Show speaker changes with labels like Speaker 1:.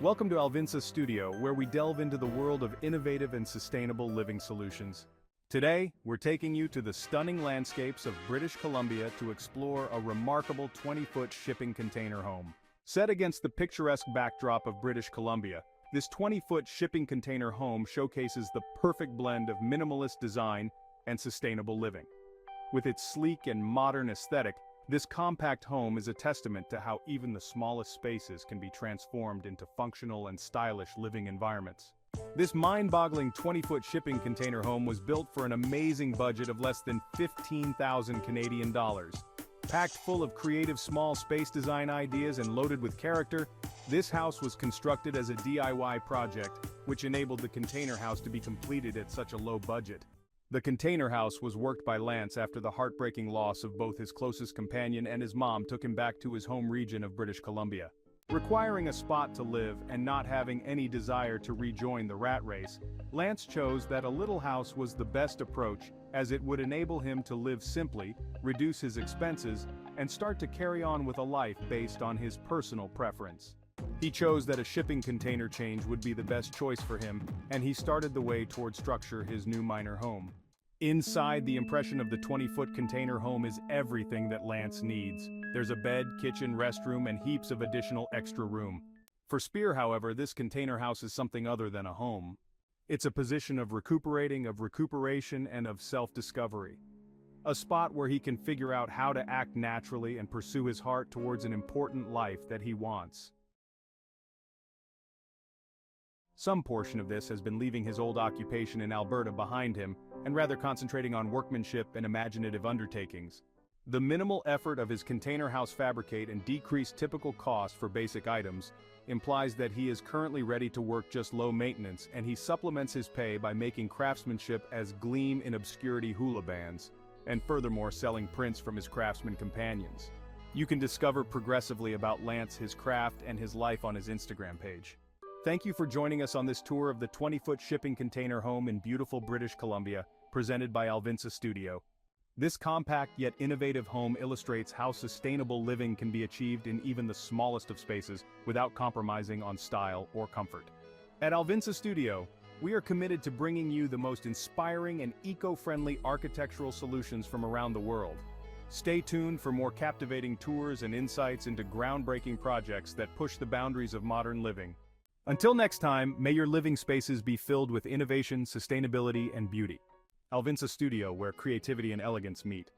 Speaker 1: Welcome to Alvinsa Studio, where we delve into the world of innovative and sustainable living solutions. Today, we're taking you to the stunning landscapes of British Columbia to explore a remarkable 20-foot shipping container home. Set against the picturesque backdrop of British Columbia, this 20-foot shipping container home showcases the perfect blend of minimalist design and sustainable living. With its sleek and modern aesthetic, this compact home is a testament to how even the smallest spaces can be transformed into functional and stylish living environments. This mind-boggling 20-foot shipping container home was built for an amazing budget of less than 15,000 Canadian dollars. Packed full of creative small space design ideas and loaded with character, this house was constructed as a DIY project, which enabled the container house to be completed at such a low budget. The container house was worked by Lance after the heartbreaking loss of both his closest companion and his mom took him back to his home region of British Columbia. Requiring a spot to live and not having any desire to rejoin the rat race, Lance chose that a little house was the best approach, as it would enable him to live simply, reduce his expenses, and start to carry on with a life based on his personal preference. He chose that a shipping container change would be the best choice for him, and he started the way toward structure his new minor home. Inside, the impression of the 20-foot container home is everything that Lance needs. There's a bed, kitchen, restroom, and heaps of additional extra room. For Spear, however, this container house is something other than a home. It's a position of recuperation, and of self-discovery. A spot where he can figure out how to act naturally and pursue his heart towards an important life that he wants. Some portion of this has been leaving his old occupation in Alberta behind him, and rather concentrating on workmanship and imaginative undertakings. The minimal effort of his container house fabricate and decreased typical cost for basic items implies that he is currently ready to work just low maintenance, and he supplements his pay by making craftsmanship as gleam in obscurity hula bands, and furthermore selling prints from his craftsman companions. You can discover progressively about Lance, his craft, and his life on his Instagram page. Thank you for joining us on this tour of the 20-foot shipping container home in beautiful British Columbia, presented by Alvinsa Studio. This compact yet innovative home illustrates how sustainable living can be achieved in even the smallest of spaces without compromising on style or comfort. At Alvinsa Studio, we are committed to bringing you the most inspiring and eco-friendly architectural solutions from around the world. Stay tuned for more captivating tours and insights into groundbreaking projects that push the boundaries of modern living. Until next time, may your living spaces be filled with innovation, sustainability, and beauty. Alvinsa Studio, where creativity and elegance meet.